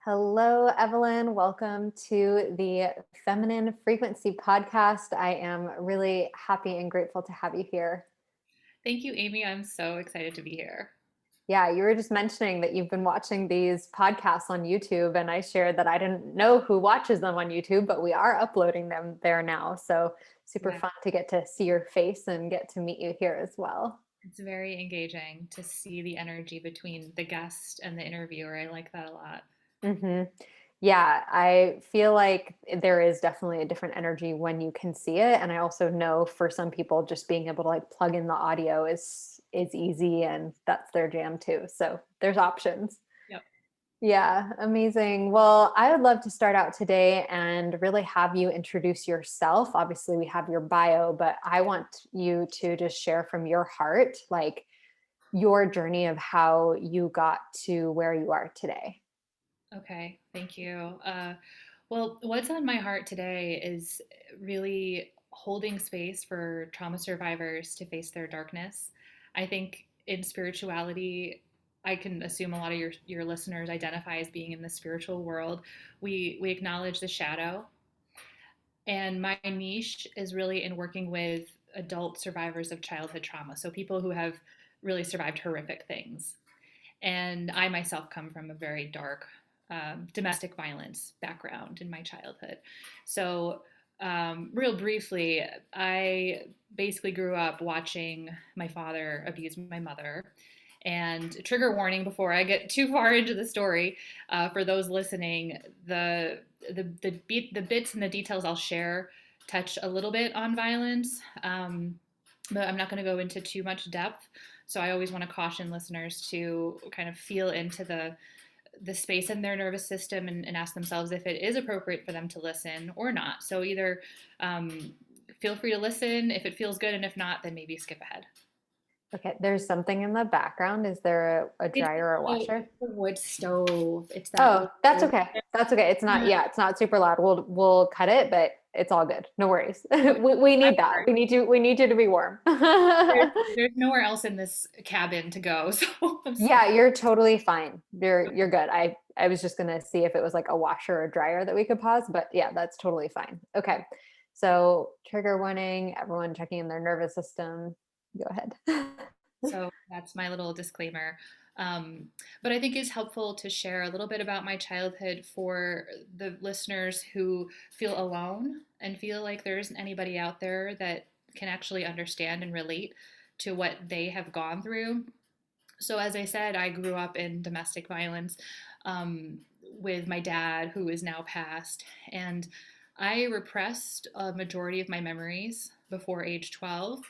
Hello, Evelyn. Welcome to the Feminine Frequency Podcast. I am really happy and grateful to have you here. Thank you, Amy. I'm so excited to be here. Yeah, you were just mentioning that you've been watching these podcasts on YouTube, and I shared that I didn't know who watches them on YouTube, but we are uploading them there now. So super Yeah, fun to get to see your face and get to meet you here as well. it's very engaging to see the energy between the guest and the interviewer. I like that a lot. hmm Yeah, I feel like there is definitely a different energy when you can see it. And I also know for some people, just being able to like plug in the audio is easy and that's their jam too. So there's options. Yep. Yeah, amazing. Well, I would love to start out today and really have you introduce yourself. Obviously, we have your bio, but I want you to just share from your heart, like your journey of how you got to where you are today. Okay. Thank you. Well, what's on my heart today is really holding space for trauma survivors to face their darkness. I think in spirituality, I can assume a lot of your listeners identify as being in the spiritual world. We acknowledge the shadow. And my niche is really in working with adult survivors of childhood trauma. So people who have really survived horrific things. And I myself come from a very dark domestic violence background in my childhood. So, real briefly, I basically grew up watching my father abuse my mother. And trigger warning before I get too far into the story, for those listening, the bits and the details I'll share touch a little bit on violence, but I'm not going to go into too much depth. So I always want to caution listeners to kind of feel into the space in their nervous system and ask themselves if it is appropriate for them to listen or not. So either feel free to listen if it feels good, and if not, then maybe skip ahead. Okay, there's something in the background. Is there a It's dryer or a washer? it's the wood stove. It's that Oh, wood that's stove. okay. That's okay. It's not, yeah, it's not super loud. We'll cut it, but it's all good. No worries. Okay, We I'm need that. sorry. We need you to be warm. There's nowhere else in this cabin to go, so I'm sorry. Yeah, you're totally fine. You're good. I was just gonna see if it was like a washer or dryer that we could pause, but yeah, that's totally fine. Okay. So trigger warning, everyone checking in their nervous system. Go ahead. So that's my little disclaimer. Um, but I think it's helpful to share a little bit about my childhood for the listeners who feel alone and feel like there isn't anybody out there that can actually understand and relate to what they have gone through. So, as I said, I grew up in domestic violence, with my dad, who is now passed, and I repressed a majority of my memories before age 12.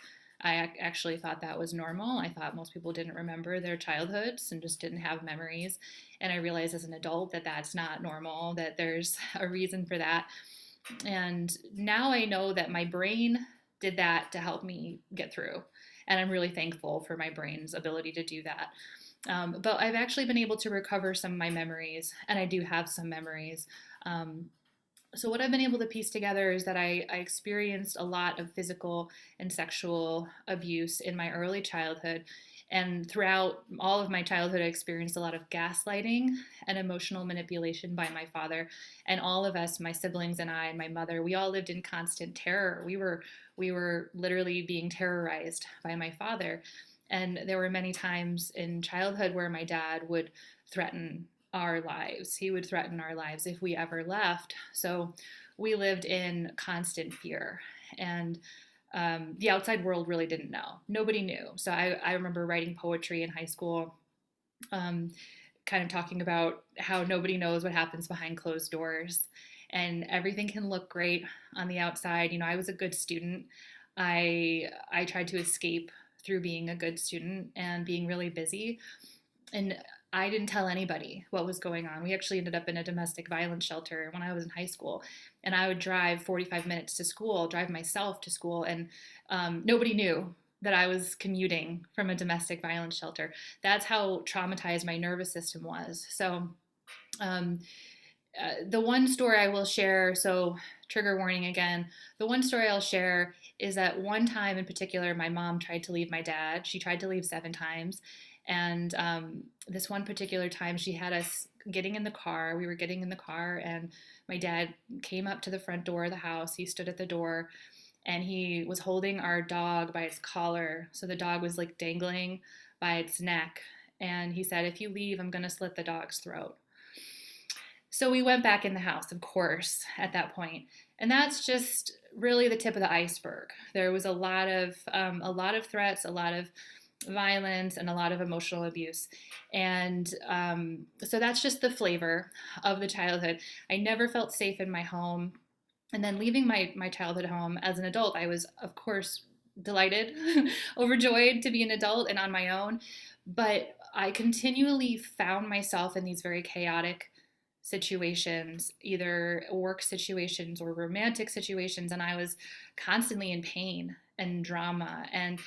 I actually thought that was normal. I thought most people didn't remember their childhoods and just didn't have memories. And I realized as an adult that that's not normal, that there's a reason for that. And now I know that my brain did that to help me get through. And I'm really thankful for my brain's ability to do that. But I've actually been able to recover some of my memories, and I do have some memories. Um, so, what I've been able to piece together is that I experienced a lot of physical and sexual abuse in my early childhood. And throughout all of my childhood, I experienced a lot of gaslighting and emotional manipulation by my father. And all of us, my siblings and I and my mother, we all lived in constant terror. We were literally being terrorized by my father. And there were many times in childhood where my dad would threaten our lives. He would threaten our lives if we ever left. So we lived in constant fear. And the outside world really didn't know. Nobody knew. So I remember writing poetry in high school, um, kind of talking about how nobody knows what happens behind closed doors. And everything can look great on the outside. You know, I was a good student. I tried to escape through being a good student and being really busy. And I didn't tell anybody what was going on. We actually ended up in a domestic violence shelter when I was in high school. And I would drive 45 minutes to school, drive myself to school, and nobody knew that I was commuting from a domestic violence shelter. That's how traumatized my nervous system was. So, um, the one story I will share, so trigger warning again, the one story I'll share is that one time in particular, my mom tried to leave my dad. She tried to leave 7 times. And this one particular time, she had us getting in the car. We were getting in the car, and my dad came up to the front door of the house. He stood at the door, and he was holding our dog by its collar. So the dog was like dangling by its neck. And he said, "If you leave, I'm going to slit the dog's throat." So we went back in the house, of course, at that point. And that's just really the tip of the iceberg. There was a lot of threats, a lot of violence, and a lot of emotional abuse. And so that's just the flavor of the childhood. I never felt safe in my home. And then leaving my childhood home as an adult, I was, of course, delighted, overjoyed to be an adult and on my own. But I continually found myself in these very chaotic situations, either work situations or romantic situations, and I was constantly in pain and drama. And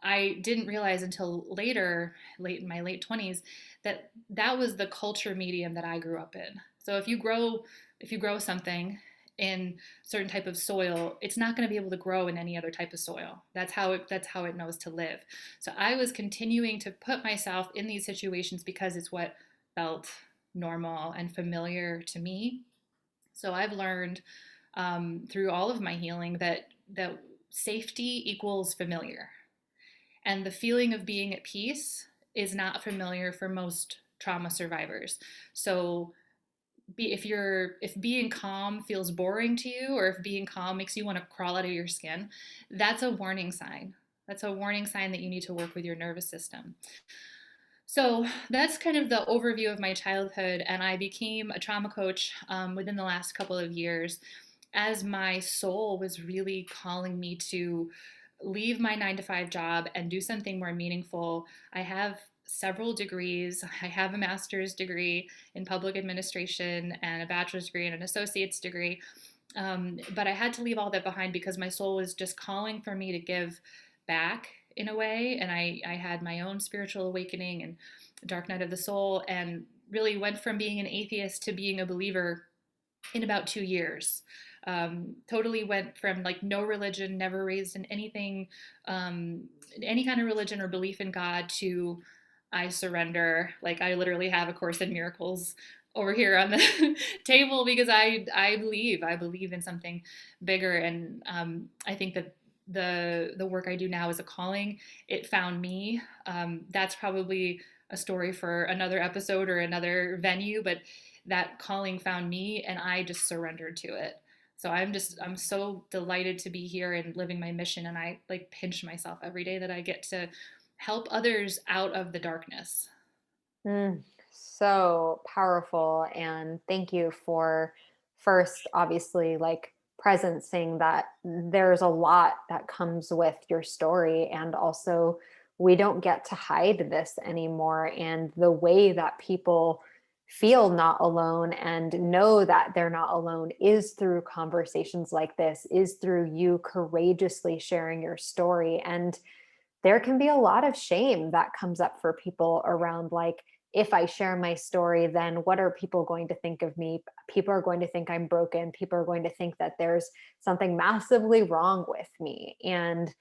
I didn't realize until later, late in my late 20s, that that was the culture medium that I grew up in. So if you grow something in certain type of soil, it's not going to be able to grow in any other type of soil. That's how it knows to live. So I was continuing to put myself in these situations because it's what felt normal and familiar to me. So I've learned through all of my healing that safety equals familiar, and the feeling of being at peace is not familiar for most trauma survivors. So if being calm feels boring to you, or if being calm makes you want to crawl out of your skin, that's a warning sign. That's a warning sign that you need to work with your nervous system. So that's kind of the overview of my childhood, and I became a trauma coach within the last couple of years as my soul was really calling me to leave my 9 to 5 job and do something more meaningful. I have several degrees. I have a master's degree in public administration and a bachelor's degree and an associate's degree. But I had to leave all that behind because my soul was just calling for me to give back in a way. And I had my own spiritual awakening and dark night of the soul, and really went from being an atheist to being a believer in about 2 years. Totally went from like no religion, never raised in anything, any kind of religion or belief in God, to I surrender. Like I literally have a Course in Miracles over here on the table because I believe in something bigger. And I think that the work I do now is a calling. It found me. That's probably a story for another episode or another venue, but that calling found me and I just surrendered to it. So I'm so delighted to be here and living my mission, and I like pinch myself every day that I get to help others out of the darkness. Mm, so powerful. And thank you for first, obviously, like presencing that there's a lot that comes with your story. And also, we don't get to hide this anymore. And the way that people feel not alone and know that they're not alone is through conversations like this, is through you courageously sharing your story. And there can be a lot of shame that comes up for people around, like, if I share my story, then what are people going to think of me? People are going to think I'm broken. People are going to think that there's something massively wrong with me. And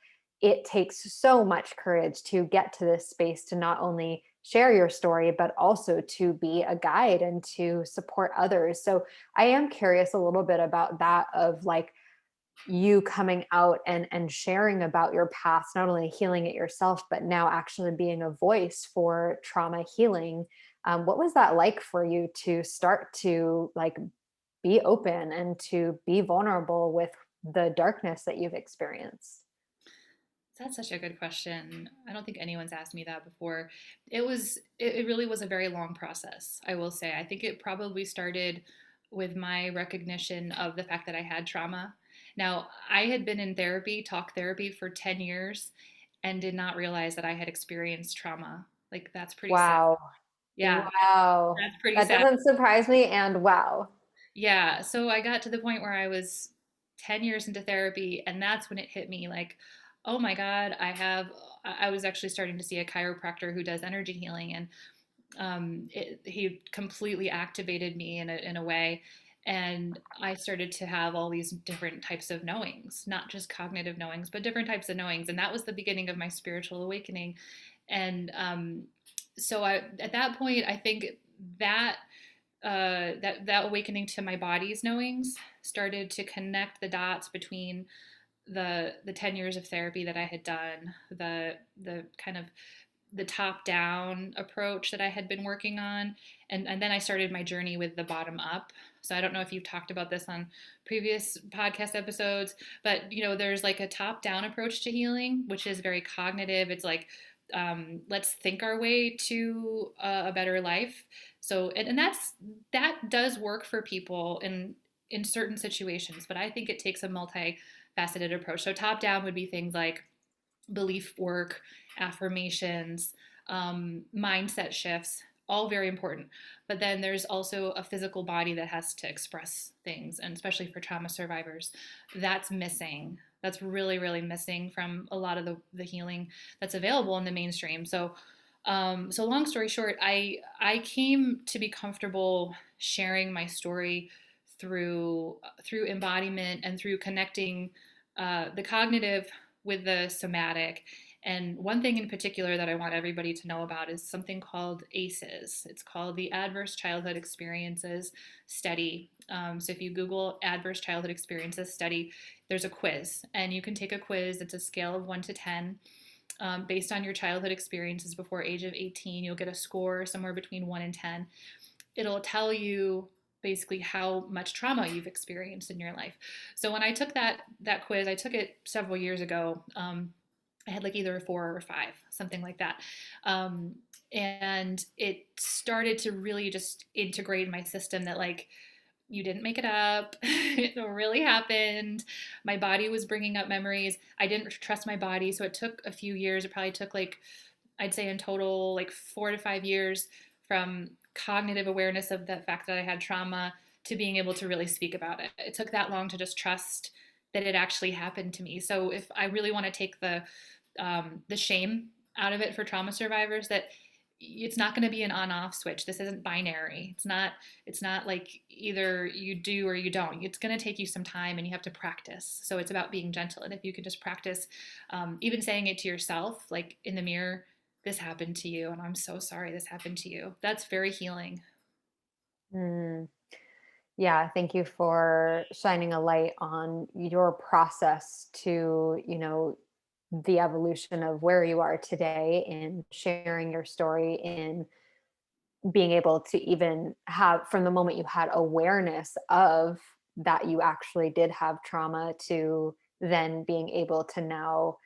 it takes so much courage to get to this space to not only share your story, but also to be a guide and to support others. So I am curious a little bit about that, of like, you coming out and sharing about your past, not only healing it yourself, but now actually being a voice for trauma healing. What was that like for you to start to like be open and to be vulnerable with the darkness that you've experienced? That's such a good question. I don't think anyone's asked me that before. It really was a very long process, I will say. I think it probably started with my recognition of the fact that I had trauma. Now, I had been in therapy, talk therapy, for 10 years and did not realize that I had experienced trauma. Like, that's pretty sad. Wow. Yeah, Wow. that's pretty That sad. doesn't surprise me. And wow. Yeah, so I got to the point where I was 10 years into therapy, and that's when it hit me like, oh my God, I was actually starting to see a chiropractor who does energy healing, and he completely activated me in a way. And I started to have all these different types of knowings, not just cognitive knowings, but different types of knowings. And that was the beginning of my spiritual awakening. And so at that point, I think that that awakening to my body's knowings started to connect the dots between the 10 years of therapy that I had done, the kind of the top down approach that I had been working on. And then I started my journey with the bottom up. So I don't know if you've talked about this on previous podcast episodes, but there's like a top down approach to healing, which is very cognitive. It's like, let's think our way to a better life. So, and that does work for people in certain situations, but I think it takes a multifaceted approach. So top down would be things like belief work, affirmations, mindset shifts, all very important. But then there's also a physical body that has to express things, and especially for trauma survivors, that's missing. That's really, really missing from a lot of the healing that's available in the mainstream. So long story short, I came to be comfortable sharing my story through embodiment and through connecting the cognitive with the somatic. And one thing in particular that I want everybody to know about is something called ACEs. It's called the Adverse Childhood Experiences Study. So if you Google Adverse Childhood Experiences Study, there's a quiz, and you can take a quiz. It's a scale of 1 to 10. Based on your childhood experiences before age of 18, you'll get a score somewhere between 1 and 10. It'll tell you basically how much trauma you've experienced in your life. So when I took that quiz, I took it several years ago. I had like either a 4 or a 5, something like that. And it started to really just integrate in my system that like, you didn't make it up. It really happened. My body was bringing up memories. I didn't trust my body. So it took a few years. It probably took like, I'd say in total, like 4 to 5 years from cognitive awareness of the fact that I had trauma to being able to really speak about it. It took that long to just trust that it actually happened to me. So if I really want to take the shame out of it for trauma survivors, that it's not going to be an on-off switch. This isn't binary. It's not like either you do or you don't. It's going to take you some time, and you have to practice. So it's about being gentle. And if you could just practice, even saying it to yourself, like in the mirror, this happened to you, and I'm so sorry this happened to you. That's very healing. Mm. Yeah, thank you for shining a light on your process to, the evolution of where you are today, and sharing your story, in being able to even have, from the moment you had awareness of that you actually did have trauma, to then being able to now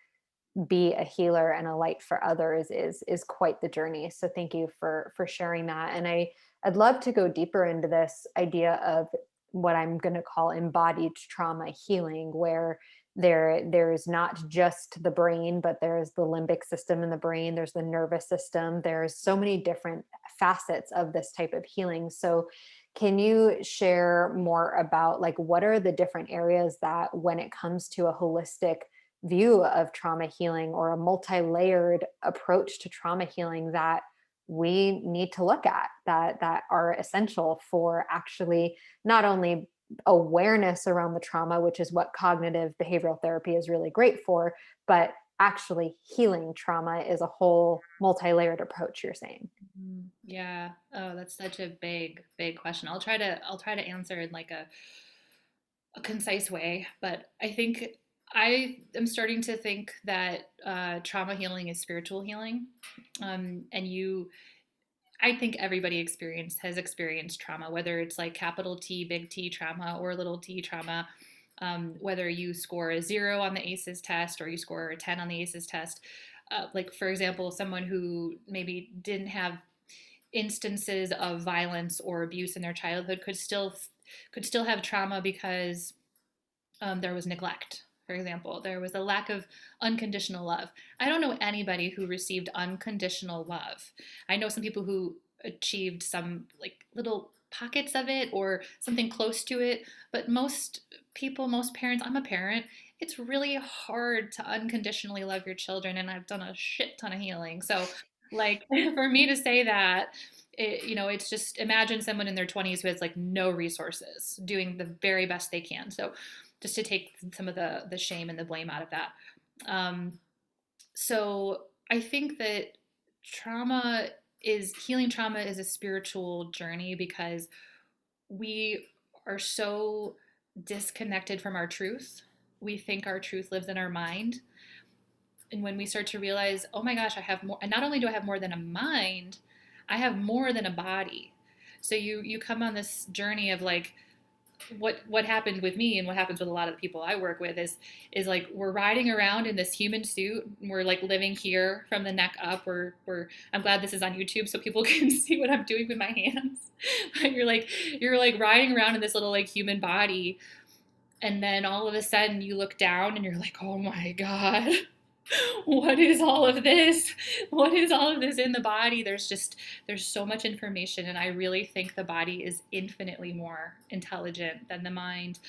be a healer and a light for others, is quite the journey. So thank you for sharing that. And I'd love to go deeper into this idea of what I'm going to call embodied trauma healing, where there's not just the brain, but there's the limbic system in the brain, there's the nervous system, there's so many different facets of this type of healing. So can you share more about, like, what are the different areas that, when it comes to a holistic view of trauma healing, or a multi-layered approach to trauma healing, that we need to look at, that are essential for actually not only awareness around the trauma, which is what cognitive behavioral therapy is really great for, but actually healing trauma is a whole multi-layered approach, you're saying? Yeah. Oh, that's such a big question. I'll try to answer in like a concise way, but I think I am starting to think that trauma healing is spiritual healing. And I think everybody has experienced trauma, whether it's like capital T, big T trauma, or little t trauma. Whether you score a 0 on the ACEs test or you score a 10 on the ACEs test. Like, for example, someone who maybe didn't have instances of violence or abuse in their childhood could still have trauma because there was neglect. For example, there was a lack of unconditional love. I don't know anybody who received unconditional love. I know some people who achieved some like little pockets of it or something close to it, but most people, most parents, I'm a parent, it's really hard to unconditionally love your children, and I've done a shit ton of healing. So, like, for me to say that, it's just imagine someone in their 20s who has like no resources doing the very best they can. So just to take some of the shame and the blame out of that. Um, so I think that trauma is healing trauma is a spiritual journey because we are so disconnected from our truth. We think our truth lives in our mind. And when we start to realize, oh my gosh, I have more, and not only do I have more than a mind, I have more than a body. So you come on this journey of like, what happened with me and what happens with a lot of the people I work with is like we're riding around in this human suit. We're like living here from the neck up. We're I'm glad this is on YouTube so people can see what I'm doing with my hands. You're like riding around in this little like human body, and then all of a sudden you look down and you're like, oh my God, what is all of this? What is all of this in the body? There's so much information, and I really think the body is infinitely more intelligent than the mind.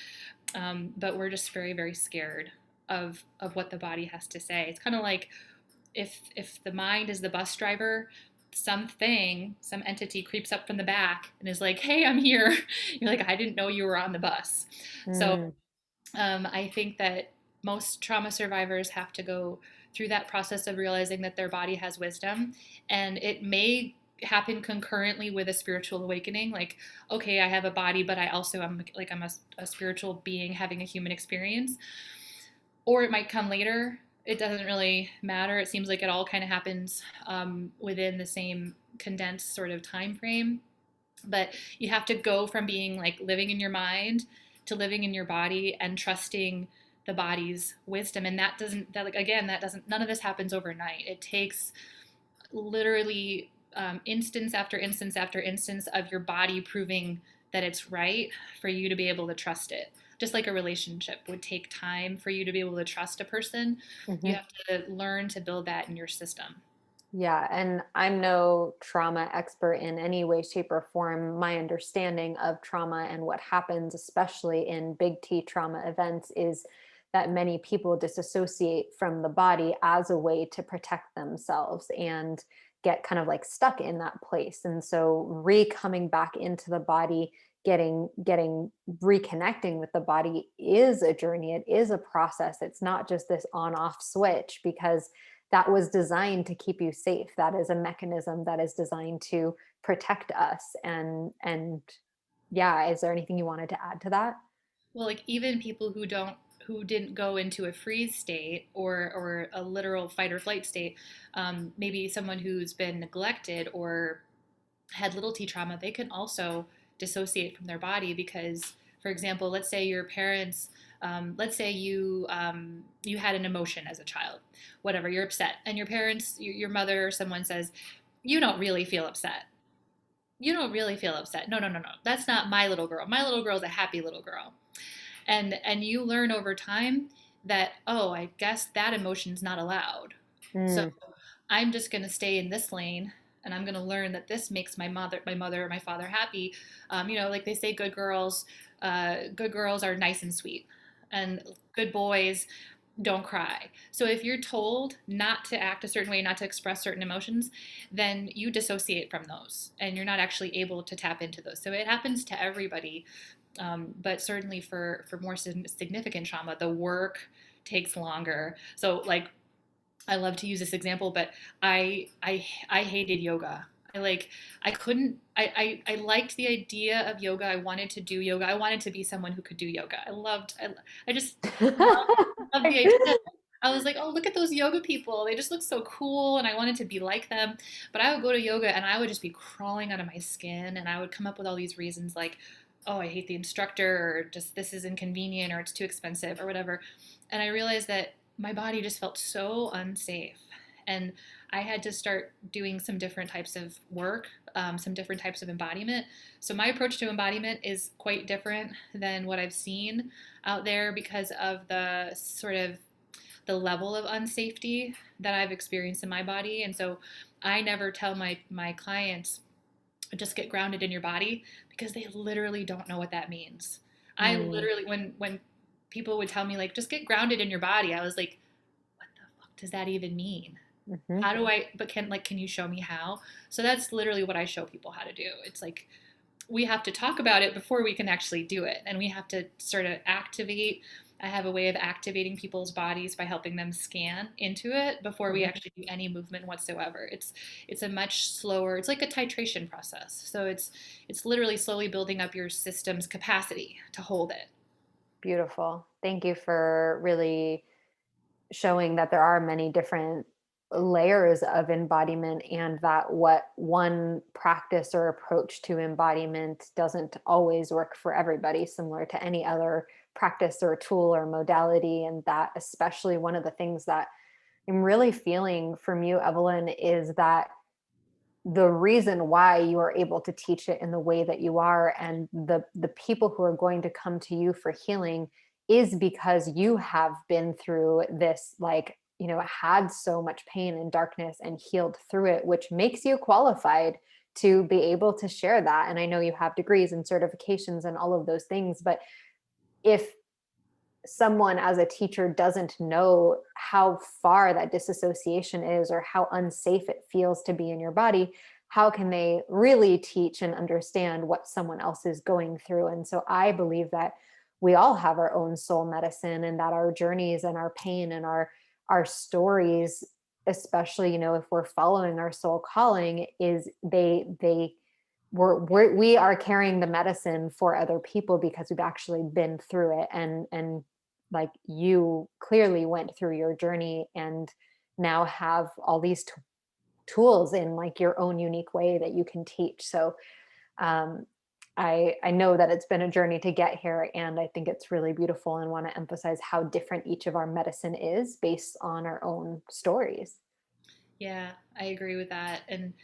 But we're just very, very scared of what the body has to say. It's kind of like if the mind is the bus driver, some entity creeps up from the back and is like, hey, I'm here. You're like, I didn't know you were on the bus. So Mm. I think that most trauma survivors have to go through that process of realizing that their body has wisdom, and it may happen concurrently with a spiritual awakening. Like, okay, I have a body, but I also am like a spiritual being having a human experience, or it might come later. It doesn't really matter. It seems like it all kind of happens within the same condensed sort of time frame. But you have to go from being like living in your mind to living in your body and trusting the body's wisdom. And that doesn't, that like, again, that doesn't, none of this happens overnight. It takes literally instance after instance after instance of your body proving that it's right for you to be able to trust it. Just like a relationship would take time for you to be able to trust a person, you Mhm. have to learn to build that in your system. Yeah, and I'm no trauma expert in any way, shape, or form. My understanding of trauma and what happens, especially in big T trauma events, is that many people disassociate from the body as a way to protect themselves and get kind of like stuck in that place. And so coming back into the body, getting reconnecting with the body is a journey. It is a process. It's not just this on-off switch, because that was designed to keep you safe. That is a mechanism that is designed to protect us. And yeah, is there anything you wanted to add to that? Well, like even people who didn't go into a freeze state or a literal fight or flight state, maybe someone who's been neglected or had little t trauma, they can also dissociate from their body because, for example, let's say your parents, let's say you had an emotion as a child, whatever, you're upset, and your parents, your mother or someone says, you don't really feel upset. You don't really feel upset. No, no, no, no. That's not my little girl. My little girl's a happy little girl. And you learn over time that, oh, I guess that emotion's not allowed. So Mm, I'm just going to stay in this lane, and I'm going to learn that this makes my mother or my father happy. Like they say, good girls are nice and sweet, and good boys don't cry. So if you're told not to act a certain way, not to express certain emotions, then you dissociate from those, and you're not actually able to tap into those. So it happens to everybody, but certainly for more significant trauma, the work takes longer. So like I love to use this example, but I hated yoga. I couldn't I liked the idea of yoga. I wanted to do yoga. I wanted to be someone who could do yoga. I just loved the idea. I was like, oh, look at those yoga people. They just look so cool, and I wanted to be like them. But I would go to yoga and I would just be crawling out of my skin, and I would come up with all these reasons like, oh, I hate the instructor, or just this is inconvenient, or it's too expensive, or whatever. And I realized that my body just felt so unsafe. And I had to start doing some different types of work, some different types of embodiment. So my approach to embodiment is quite different than what I've seen out there because of the sort of the level of unsafety that I've experienced in my body. And so I never tell my clients just get grounded in your body because they literally don't know what that means. I mm, literally when people would tell me like just get grounded in your body, I was like, what the fuck does that even mean? mhm. How do I but can you show me how? So that's literally what I show people how to do. It's like we have to talk about it before we can actually do it, and we have to sort of activate I have a way of activating people's bodies by helping them scan into it before we Mhm. actually do any movement whatsoever. It's a much slower, it's like a titration process. So it's literally slowly building up your system's capacity to hold it. Beautiful. Thank you for really showing that there are many different layers of embodiment, and that what one practice or approach to embodiment doesn't always work for everybody, similar to any other practice or tool or modality. And that, especially, one of the things that I'm really feeling from you, Evelyn, is that the reason why you are able to teach it in the way that you are, and the people who are going to come to you for healing, is because you have been through this, like, had so much pain and darkness and healed through it, which makes you qualified to be able to share that. And I know you have degrees and certifications and all of those things, but if someone as a teacher doesn't know how far that disassociation is, or how unsafe it feels to be in your body, how can they really teach and understand what someone else is going through? And so I believe that we all have our own soul medicine, and that our journeys and our pain and our stories, especially, if we're following our soul calling, is we are carrying the medicine for other people because we've actually been through it. And like, you clearly went through your journey and now have all these tools in, like, your own unique way that you can teach. So um I know that it's been a journey to get here, and I think it's really beautiful, and want to emphasize how different each of our medicine is based on our own stories. Yeah, I agree with that. And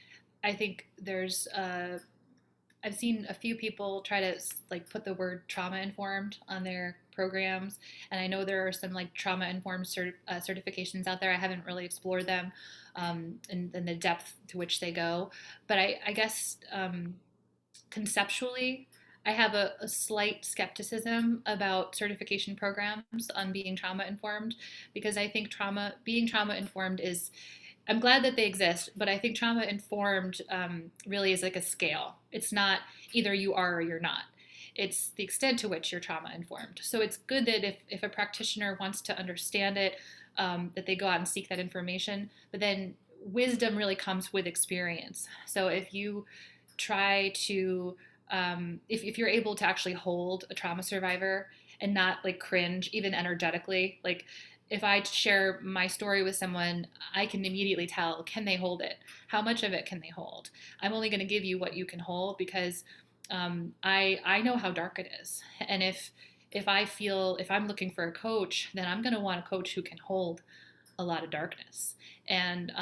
I think I've seen a few people try to like put the word trauma informed on their programs, and I know there are some like trauma informed certifications out there. I haven't really explored them, and the depth to which they go, but I guess conceptually, I have a slight skepticism about certification programs on being trauma informed, because I think being trauma informed is, I'm glad that they exist, but I think trauma informed really is like a scale. It's not either you are or you're not. It's the extent to which you're trauma informed. So it's good that if a practitioner wants to understand it, that they go out and seek that information. But then wisdom really comes with experience. So if you try to, if you're able to actually hold a trauma survivor and not like cringe, even energetically, like if I share my story with someone, I can immediately tell, can they hold it? How much of it can they hold? I'm only going to give you what you can hold, because I know how dark it is. And if I'm looking for a coach, then I'm going to want a coach who can hold a lot of darkness. And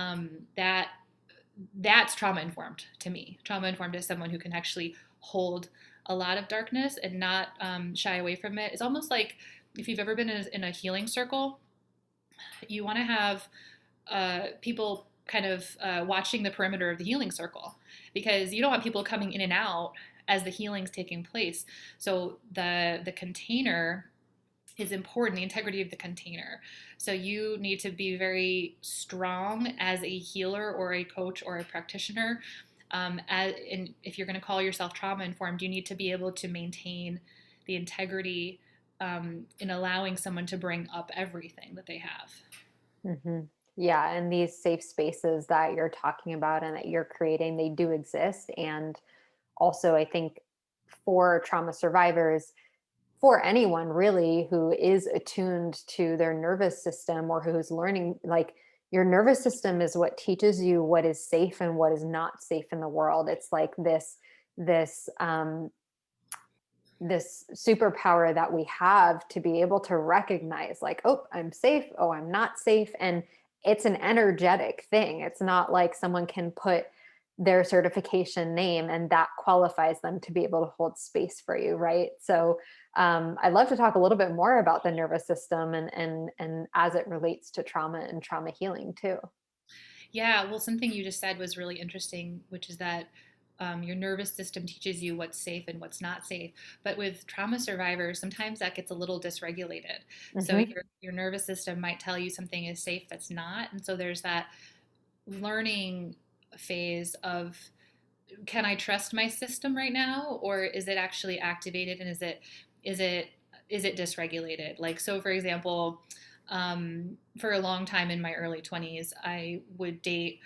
that's trauma informed to me. Trauma informed is someone who can actually hold a lot of darkness and not shy away from it. It's almost like if you've ever been in a healing circle, you want to have people kind of watching the perimeter of the healing circle, because you don't want people coming in and out as the healing's taking place. So the container is important, the integrity of the container. So you need to be very strong as a healer or a coach or a practitioner. And if you're going to call yourself trauma informed, you need to be able to maintain the integrity in allowing someone to bring up everything that they have. Hmm. Yeah, and these safe spaces that you're talking about and that you're creating, they do exist. And also, I think, for trauma survivors, for anyone really who is attuned to their nervous system, or who's learning, like, your nervous system is what teaches you what is safe and what is not safe in the world. It's like this superpower that we have to be able to recognize, like, oh, I'm safe, oh, I'm not safe. And it's an energetic thing. It's not like someone can put their certification name and that qualifies them to be able to hold space for you, right? So I'd love to talk a little bit more about the nervous system, and as it relates to trauma and trauma healing too. Yeah, well, something you just said was really interesting, which is that your nervous system teaches you what's safe and what's not safe. But with trauma survivors, sometimes that gets a little dysregulated. So Hmm. your nervous system might tell you something is safe that's not. And so there's that learning phase of, can I trust my system right now, or is it actually activated, and is it is it dysregulated? Like, so for example, for a long time in my early 20s, I would date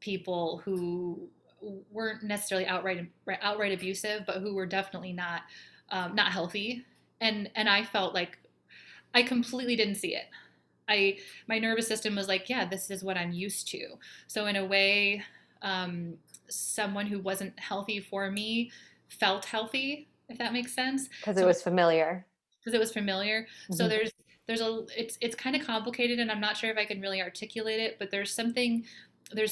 people who weren't necessarily outright abusive, but who were definitely not healthy. And I felt like I completely didn't see it. I My nervous system was like, yeah, this is what I'm used to. So in a way, um, someone who wasn't healthy for me felt healthy, if that makes sense. Because it So was familiar. because it was familiar. So Mhm. it's kind of complicated, and I'm not sure if I can really articulate it, but there's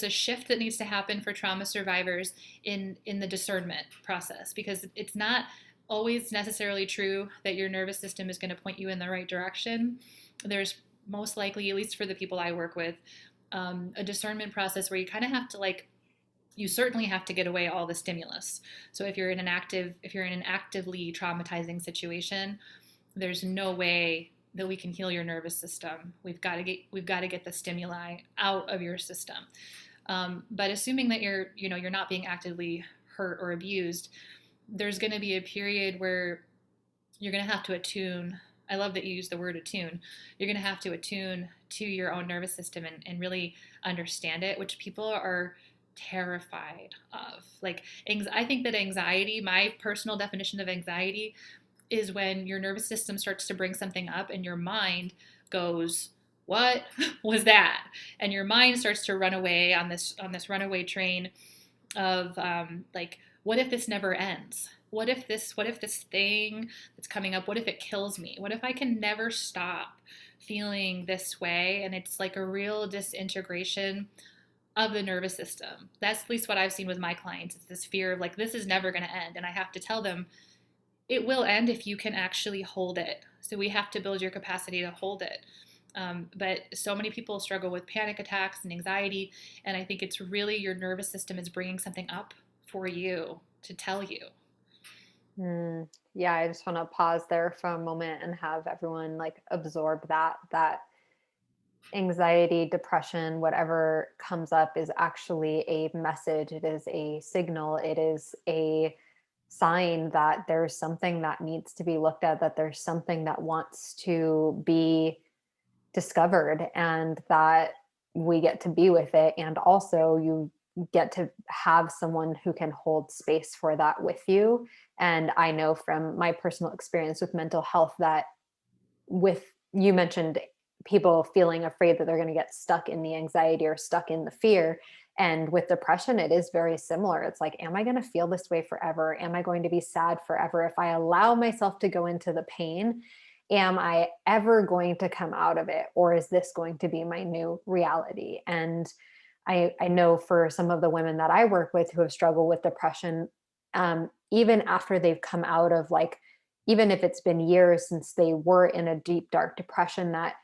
a shift that needs to happen for trauma survivors in the discernment process, because it's not always necessarily true that your nervous system is going to point you in the right direction. There's most likely, at least for the people I work with, a discernment process where you kind of have to like you certainly have to get away all the stimulus. So if you're in an actively traumatizing situation, there's no way that we can heal your nervous system. We've got to get the stimuli out of your system. But assuming that you're not being actively hurt or abused, there's going to be a period where you're going to have to attune. I love that you use the word attune. You're going to have to attune to your own nervous system and really understand it, which people are terrified of. Like, I think that anxiety, my personal definition of anxiety, is when your nervous system starts to bring something up and your mind goes, what was that? And your mind starts to run away on this runaway train of like, what if this never ends? What if this thing that's coming up, what if it kills me? What if I can never stop feeling this way? And it's like a real disintegration of the nervous system. That's at least what I've seen with my clients. It's this fear of like, this is never going to end. And I have to tell them it will end if you can actually hold it. So we have to build your capacity to hold it. But so many people struggle with panic attacks and anxiety. And I think it's really your nervous system is bringing something up for you to tell you. Mm, yeah, I just want to pause there for a moment and have everyone like absorb that anxiety, depression, whatever comes up is actually a message. It is a signal. It is a sign that there's something that needs to be looked at, that there's something that wants to be discovered, and that we get to be with it. And also, you get to have someone who can hold space for that with you. And I know from my personal experience with mental health that with you mentioned people feeling afraid that they're going to get stuck in the anxiety or stuck in the fear. And with depression, it is very similar. It's like, am I going to feel this way forever? Am I going to be sad forever? If I allow myself to go into the pain, am I ever going to come out of it? Or is this going to be my new reality? And I know for some of the women that I work with who have struggled with depression, even after they've come out of like, even if it's been years since they were in a deep, dark depression, that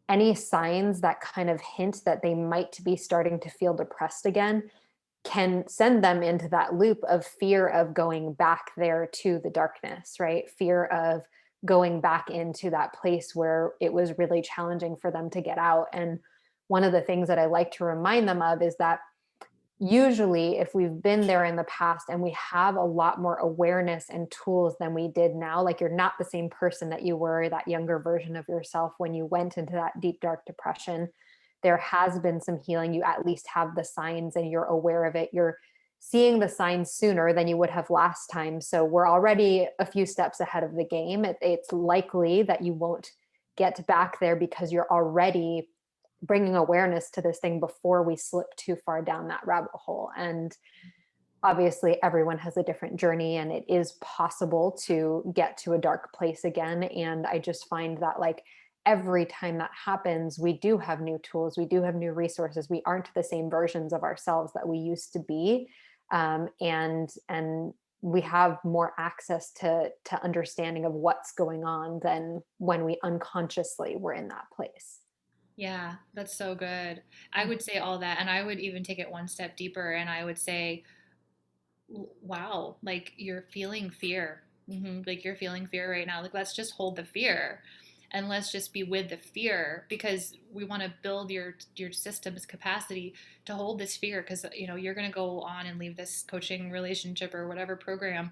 any signs that kind of hint that they might be starting to feel depressed again can send them into that loop of fear of going back there to the darkness, right? Fear of going back into that place where it was really challenging for them to get out. And one of the things that I like to remind them of is that usually if we've been there in the past and we have a lot more awareness and tools than we did now, like you're not the same person that you were, that younger version of yourself when you went into that deep dark depression. There has been some healing. You at least have the signs and you're aware of it. You're seeing the signs sooner than you would have last time, so we're already a few steps ahead of the game. It's likely that you won't get back there because you're already bringing awareness to this thing before we slip too far down that rabbit hole. And obviously, everyone has a different journey, and it is possible to get to a dark place again. And I just find that, like, every time that happens, we do have new tools, we do have new resources. We aren't the same versions of ourselves that we used to be. And we have more access to understanding of what's going on than when we unconsciously were in that place. Yeah, that's so good. I would say all that. And I would even take it one step deeper and I would say, wow, like you're feeling fear. Like you're feeling fear right now. Like, let's just hold the fear and let's just be with the fear, because we want to build your system's capacity to hold this fear, because you're going to go on and leave this coaching relationship or whatever program,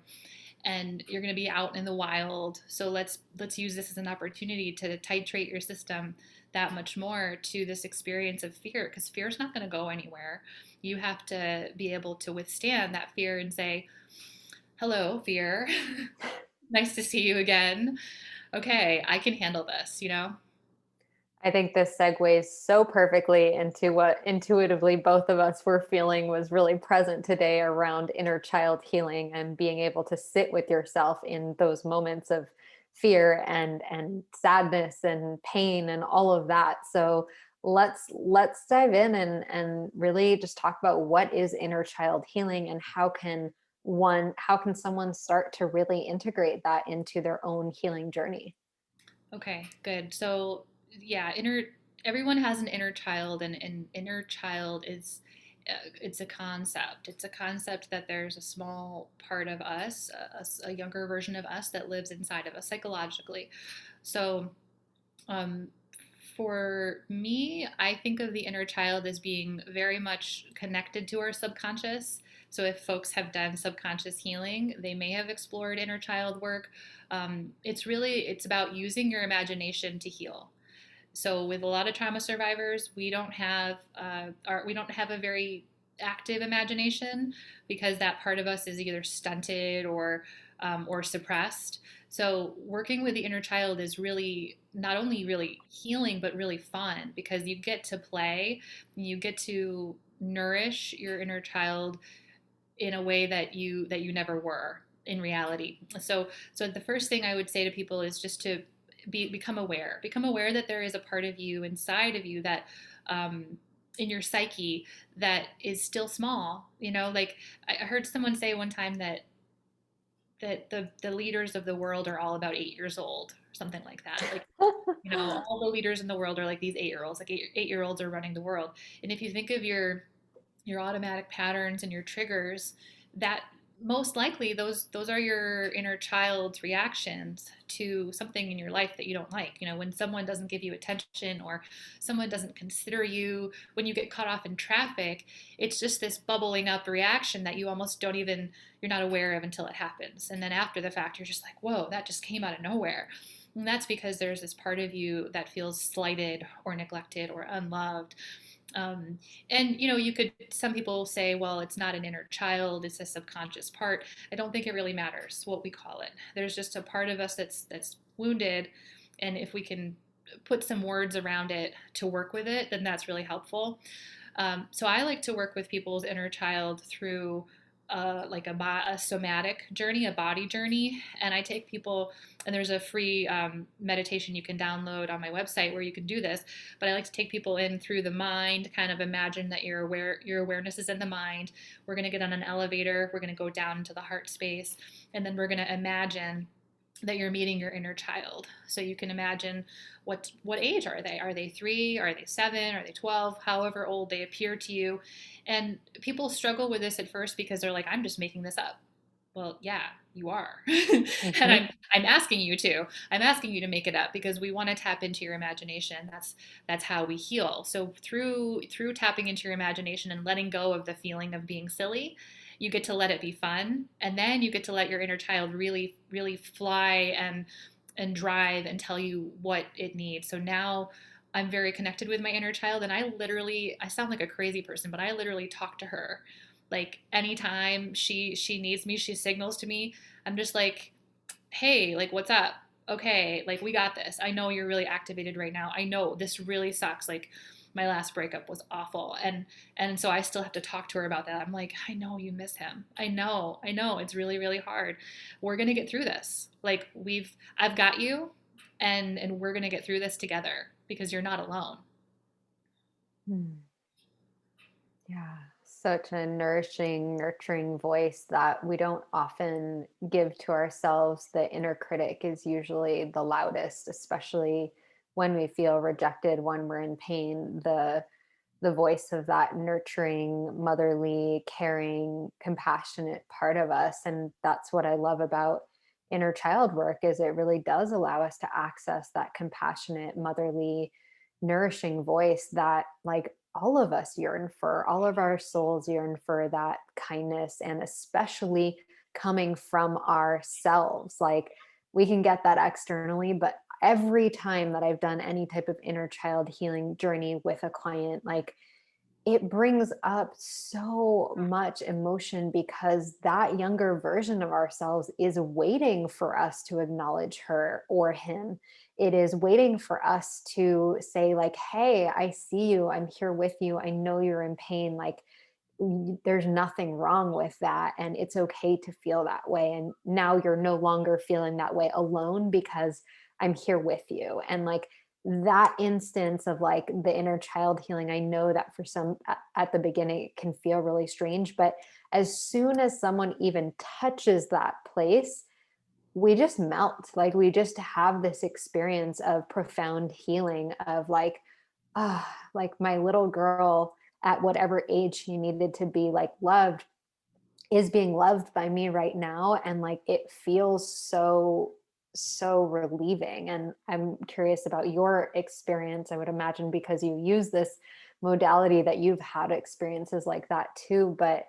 and you're going to be out in the wild. So let's use this as an opportunity to titrate your system that much more to this experience of fear, because fear is not going to go anywhere. You have to be able to withstand that fear and say, hello, fear. Nice to see you again. Okay, I can handle this, you know? I think this segues so perfectly into what intuitively both of us were feeling was really present today around inner child healing and being able to sit with yourself in those moments of fear and sadness and pain and all of that. So let's dive in and really just talk about what is inner child healing and how can someone start to really integrate that into their own healing journey. Okay, good. So, yeah, everyone has an inner child, and an inner child is it's a concept. It's a concept that there's a small part of us, a younger version of us that lives inside of us psychologically. So, um, for me, I think of the inner child as being very much connected to our subconscious. So if folks have done subconscious healing, they may have explored inner child work. It's about using your imagination to heal. So with a lot of trauma survivors, we don't have a very active imagination because that part of us is either stunted or suppressed. So working with the inner child is really not only really healing but really fun, because you get to play, you get to nourish your inner child in a way that you never were in reality. So the first thing I would say to people is just to become aware that there is a part of you inside of you that in your psyche that is still small. Like I heard someone say one time that the leaders of the world are all about 8 years old, or something like that. Like, all the leaders in the world are like these 8 year olds. Like eight year olds are running the world. And if you think of your automatic patterns and your triggers, that most likely those are your inner child's reactions to something in your life that you don't like. When someone doesn't give you attention, or someone doesn't consider you, when you get caught off in traffic, it's just this bubbling up reaction that you almost don't even you're not aware of until it happens. And then after the fact, you're just like, whoa, that just came out of nowhere. And that's because there's this part of you that feels slighted or neglected or unloved. um, and some people say, well, it's not an inner child, it's a subconscious part. I don't think it really matters what we call it. There's just a part of us that's wounded, and if we can put some words around it to work with it, then that's really helpful. So I like to work with people's inner child through like a somatic journey, a body journey. And I take people, and there's a free meditation you can download on my website where you can do this. But I like to take people in through the mind, kind of imagine that your awareness is in the mind. We're going to get on an elevator. We're going to go down into the heart space. And then we're going to imagine that you're meeting your inner child. So you can imagine what age are they? Are they 3? Are they 7? Are they 12? However old they appear to you. And people struggle with this at first because they're like, I'm just making this up. Well, yeah, you are. And Mhm. I'm asking you to. I'm asking you to make it up because we want to tap into your imagination. That's how we heal. So through tapping into your imagination and letting go of the feeling of being silly, you get to let it be fun, and then you get to let your inner child really really fly and drive and tell you what it needs. So now I'm very connected with my inner child, and I sound like a crazy person, but I literally talk to her. Like anytime she needs me, she signals to me. I'm just like, hey, like, what's up? Okay, like, we got this. I know you're really activated right now. I know this really sucks. Like, my last breakup was awful, and so I still have to talk to her about that. I'm like, I know you miss him. I know it's really really hard. We're gonna get through this. Like, I've got you, and we're gonna get through this together because you're not alone. Hmm. Yeah, such a nourishing, nurturing voice that we don't often give to ourselves. The inner critic is usually the loudest, especially when we feel rejected, when we're in pain. The voice of that nurturing, motherly, caring, compassionate part of us. And that's what I love about inner child work is it really does allow us to access that compassionate, motherly, nourishing voice that like all of us yearn for, all of our souls yearn for that kindness and especially coming from ourselves. Like we can get that externally, but every time that I've done any type of inner child healing journey with a client, like it brings up so much emotion because that younger version of ourselves is waiting for us to acknowledge her or him. It is waiting for us to say, like, hey, I see you. I'm here with you. I know you're in pain. Like, there's nothing wrong with that. And it's okay to feel that way. And now you're no longer feeling that way alone because I'm here with you. And like, that instance of like the inner child healing, I know that for some at the beginning it can feel really strange, but as soon as someone even touches that place, we just melt. Like we just have this experience of profound healing of like, like my little girl at whatever age she needed to be like loved is being loved by me right now, and like it feels so relieving. And I'm curious about your experience. I would imagine because you use this modality that you've had experiences like that too, but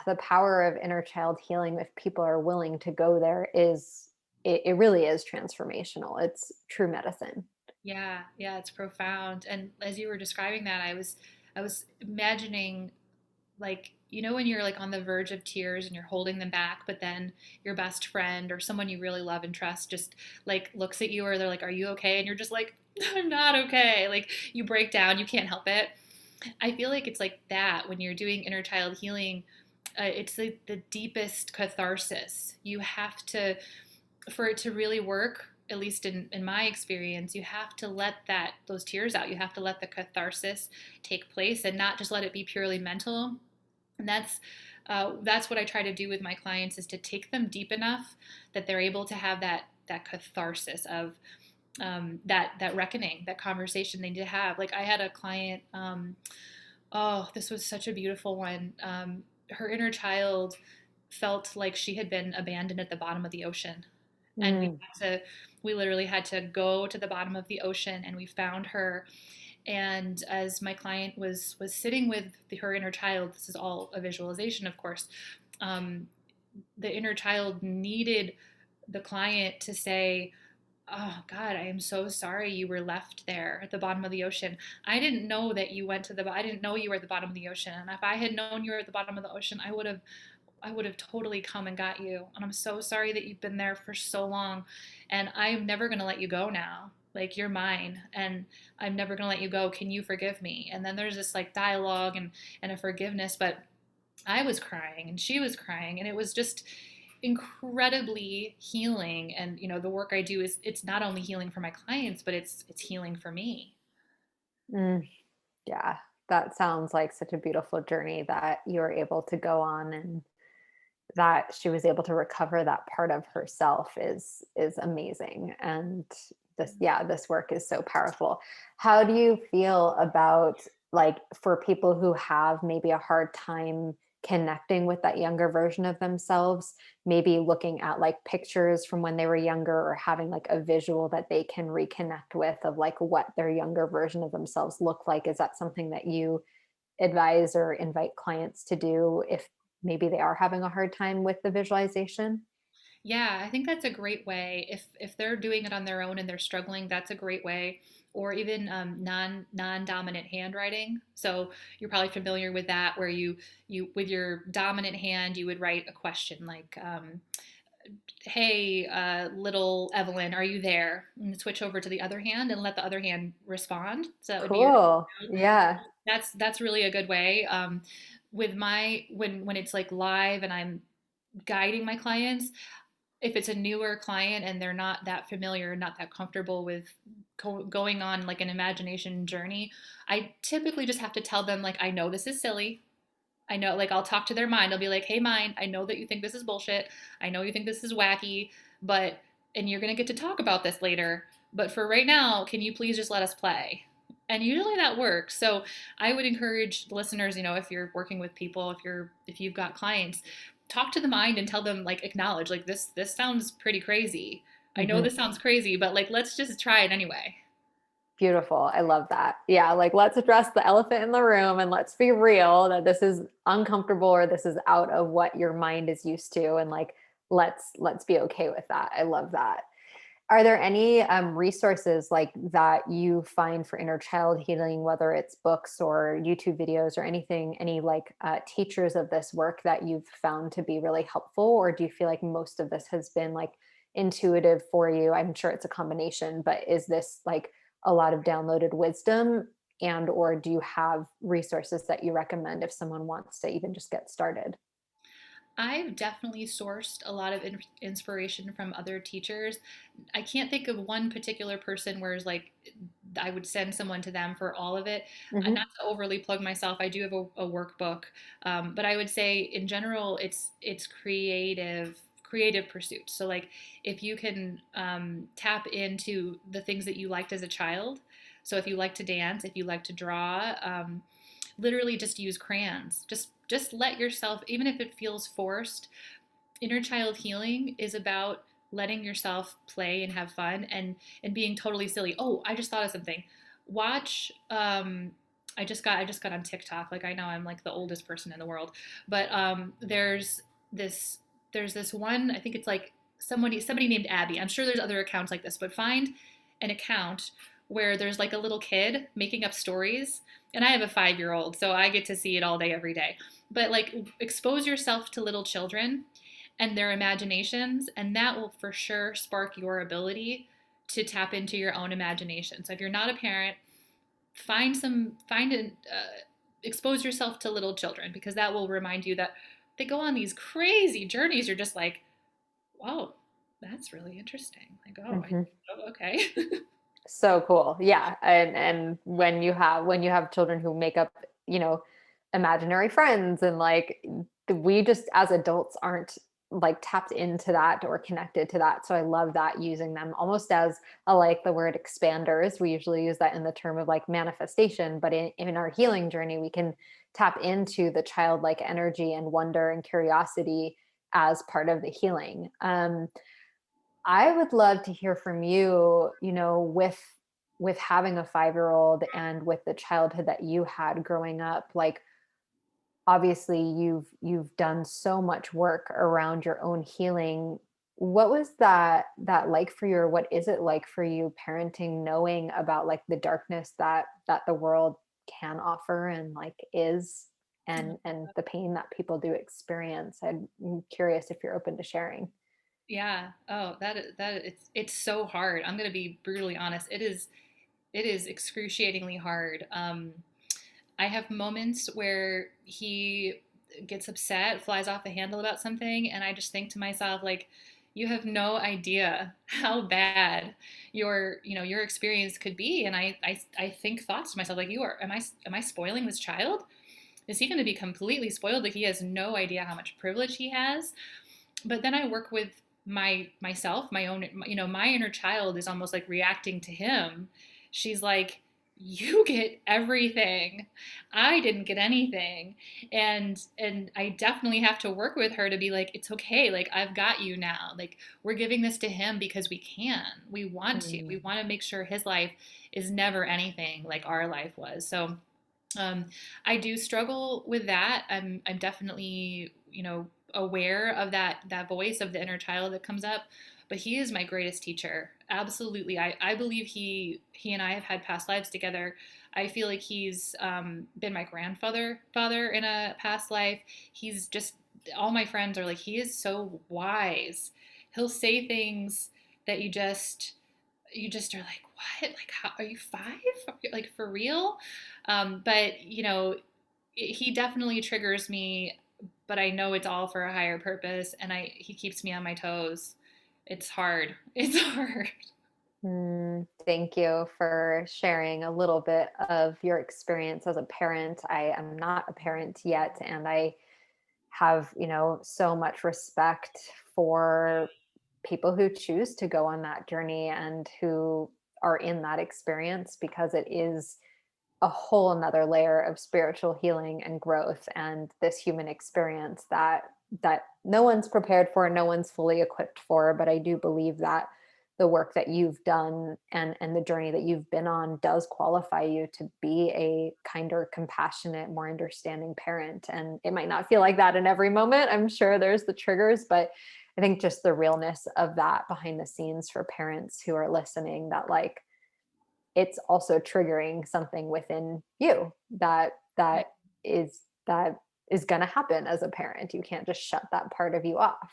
the power of inner child healing, if people are willing to go there, is it really is transformational. It's true medicine. Yeah, yeah, it's profound. And as you were describing that, I was imagining, like, you know, when you're like on the verge of tears and you're holding them back, but then your best friend or someone you really love and trust just like looks at you, or they're like, "Are you okay?" And you're just like, "I'm not okay." Like you break down, you can't help it. I feel like it's like that when you're doing inner child healing. It's like the deepest catharsis. You have to, for it to really work, at least in my experience, you have to let those tears out. You have to let the catharsis take place and not just let it be purely mental. And that's what I try to do with my clients, is to take them deep enough that they're able to have that catharsis of that reckoning, that conversation they need to have. Like I had a client. Oh, this was such a beautiful one. Her inner child felt like she had been abandoned at the bottom of the ocean, and Mm, we literally had to go to the bottom of the ocean, and we found her. And as my client was sitting with her inner child, this is all a visualization, of course. um, the inner child needed the client to say, "Oh God, I am so sorry you were left there at the bottom of the ocean. I didn't know that you went to I didn't know you were at the bottom of the ocean. And if I had known you were at the bottom of the ocean, I would have totally come and got you. And I'm so sorry that you've been there for so long. And I'm never going to let you go now. Like you're mine, and I'm never going to let you go. Can you forgive me?" And then there's this like dialogue and a forgiveness, but I was crying and she was crying, and it was just incredibly healing. And the work I do is, it's not only healing for my clients, but it's healing for me. mm. Yeah, that sounds like such a beautiful journey that you were able to go on, and that she was able to recover that part of herself is amazing. And this, yeah, this work is so powerful. How do you feel about, like, for people who have maybe a hard time connecting with that younger version of themselves, maybe looking at like pictures from when they were younger, or having like a visual that they can reconnect with of like what their younger version of themselves look like? Is that something that you advise or invite clients to do if maybe they are having a hard time with the visualization? Yeah, I think that's a great way. If they're doing it on their own and they're struggling, that's a great way. Or even non-dominant handwriting. So you're probably familiar with that, where you with your dominant hand you would write a question like, "Hey, little Evelyn, are you there?" And switch over to the other hand and let the other hand respond. So that would be your. Cool. Yeah. That's really a good way. With my when it's like live and I'm guiding my clients, if it's a newer client and they're not that familiar, not that comfortable with going on like an imagination journey, I typically just have to tell them, like, I know this is silly. I know, like, I'll talk to their mind. I'll be like, "Hey, mind, I know that you think this is bullshit. I know you think this is wacky, but, and you're going to get to talk about this later. But for right now, can you please just let us play?" And usually that works. So I would encourage listeners, if you're working with people, if you've got clients, talk to the mind and tell them, like, acknowledge, like, this sounds pretty crazy. I know Mhm. this sounds crazy, but like, let's just try it anyway. Beautiful. I love that. Yeah, like let's address the elephant in the room and let's be real that this is uncomfortable or this is out of what your mind is used to, and like let's be okay with that. I love that. Are there any resources like that you find for inner child healing, whether it's books or YouTube videos or anything, any like teachers of this work that you've found to be really helpful? Or do you feel like most of this has been like intuitive for you? I'm sure it's a combination, but is this like a lot of downloaded wisdom? And or do you have resources that you recommend if someone wants to even just get started? I've definitely sourced a lot of inspiration from other teachers. I can't think of one particular person where it's like I would send someone to them for all of it. Not Hmm. to overly plug myself, I do have a workbook, but I would say in general, it's creative pursuits. So like if you can tap into the things that you liked as a child. So if you like to dance, if you like to draw, literally just use crayons. Just let yourself, even if it feels forced. Inner child healing is about letting yourself play and have fun and being totally silly. Oh, I just thought of something. Watch I just got on TikTok. Like I know I'm like the oldest person in the world, but this there's this one, I think it's like somebody named Abby. I'm sure there's other accounts like this, but find an account where there's like a little kid making up stories. And I have a 5-year old, so I get to see it all day, every day. But like expose yourself to little children and their imaginations, and that will for sure spark your ability to tap into your own imagination. So if you're not a parent, find an expose yourself to little children, because that will remind you that they go on these crazy journeys. You're just like, whoa, that's really interesting. Like, oh, oh okay. So cool. Yeah. And when you have children who make up, you know, imaginary friends and like we just as adults aren't like tapped into that or connected to that. So I love that, using them almost as I like the word expanders. We usually use that in the term of like manifestation, but in our healing journey, we can tap into the childlike energy and wonder and curiosity as part of the healing. I would love to hear from you, you know, with having a 5-year-old and with the childhood that you had growing up. Like obviously you've done so much work around your own healing. What was that like for you, or what is it like for you parenting, knowing about like the darkness that the world can offer and like is, and the pain that people do experience? I'm curious if you're open to sharing. Yeah. Oh, it's so hard. I'm gonna be brutally honest. It is excruciatingly hard. I have moments where he gets upset, flies off the handle about something, and I just think to myself, like, you have no idea how bad your experience could be. And I think thoughts to myself like, am I spoiling this child? Is he going to be completely spoiled? Like he has no idea how much privilege he has. But then I work with myself, my own, my inner child is almost like reacting to him. She's like, you get everything, I didn't get anything. And I definitely have to work with her to be like, it's okay, like I've got you now, like we're giving this to him because we want to make sure his life is never anything like our life was. So um, I do struggle with that. I'm definitely, aware of that voice of the inner child that comes up. But he is my greatest teacher. Absolutely, I believe he and I have had past lives together. I feel like he's been my father in a past life. He's just, all my friends are like, he is so wise. He'll say things that you just are like, what? Like, how are you 5? Like, for real? But he definitely triggers me, but I know it's all for a higher purpose, and he keeps me on my toes. It's hard. It's hard. Thank you for sharing a little bit of your experience as a parent. I am not a parent yet, and I have, you know, so much respect for people who choose to go on that journey and who are in that experience, because it is a whole another layer of spiritual healing and growth and this human experience that no one's prepared for, no one's fully equipped for. But I do believe that the work that you've done and the journey that you've been on does qualify you to be a kinder, compassionate, more understanding parent. And it might not feel like that in every moment. I'm sure there's the triggers, but I think just the realness of that behind the scenes for parents who are listening, that like it's also triggering something within you Yeah. that is going to happen as a parent. You can't just shut that part of you off.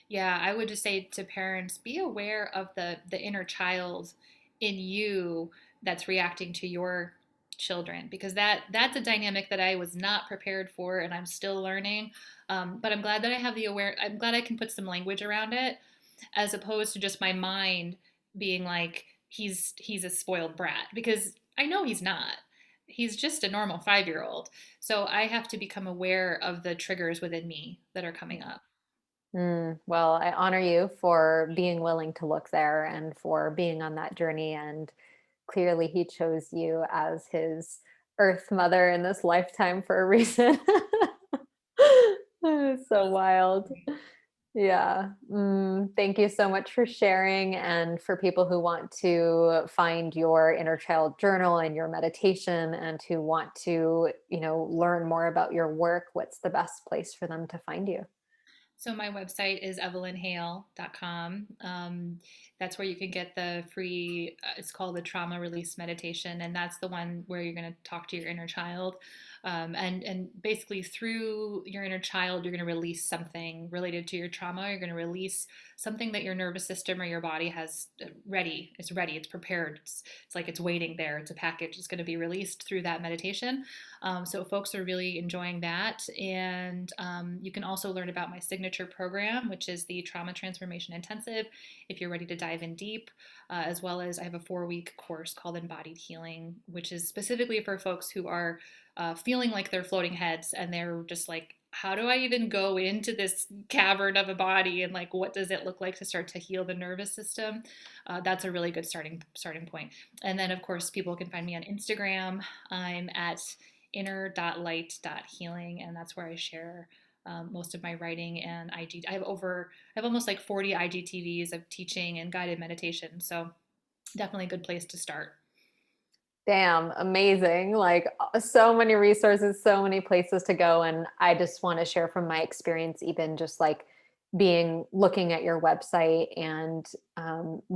Yeah, I would just say to parents, be aware of the inner child in you that's reacting to your children, because that's a dynamic that I was not prepared for and I'm still learning. But I'm glad that I have the aware. I'm glad I can put some language around it, as opposed to just my mind being like he's a spoiled brat, because I know he's not. He's just a normal 5-year old. So I have to become aware of the triggers within me that are coming up. Well, I honor you for being willing to look there and for being on that journey. And clearly, he chose you as his earth mother in this lifetime for a reason. So wild. Yeah. Thank you so much for sharing. And for people who want to find your inner child journal and your meditation and who want to, learn more about your work, what's the best place for them to find you? So my website is evelynhale.com. That's where you can get the free, it's called the trauma release meditation. And that's the one where you're going to talk to your inner child. And basically through your inner child, you're going to release something related to your trauma. You're going to release something that your nervous system or your body has ready. It's ready. It's prepared. It's like it's waiting there. It's a package. It's going to be released through that meditation. So folks are really enjoying that. And you can also learn about my signature program, which is the Trauma Transformation Intensive, if you're ready to dive in deep, as well as I have a 4-week course called Embodied Healing, which is specifically for folks who are feeling like they're floating heads and they're just like, how do I even go into this cavern of a body, and like what does it look like to start to heal the nervous system? That's a really good starting point. And then of course people can find me on Instagram. I'm at inner.light.healing, and that's where I share most of my writing and IG. I have almost like 40 IGTVs of teaching and guided meditation. So definitely a good place to start. Damn, amazing. Like so many resources, so many places to go. And I just want to share from my experience, even just like looking at your website and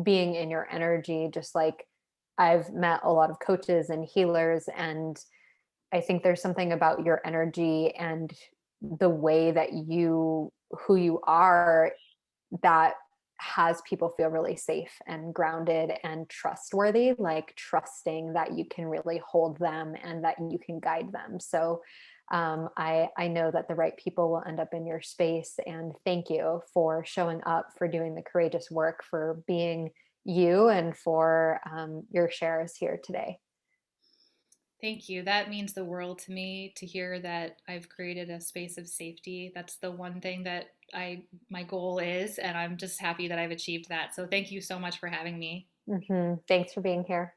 being in your energy, just like I've met a lot of coaches and healers, and I think there's something about your energy and the way that who you are, that has people feel really safe and grounded and trustworthy, like trusting that you can really hold them and that you can guide them. So I know that the right people will end up in your space. And thank you for showing up, for doing the courageous work, for being you, and for your shares here today. Thank you. That means the world to me to hear that I've created a space of safety. That's the one thing that my goal is, and I'm just happy that I've achieved that. So thank you so much for having me. Thanks for being here.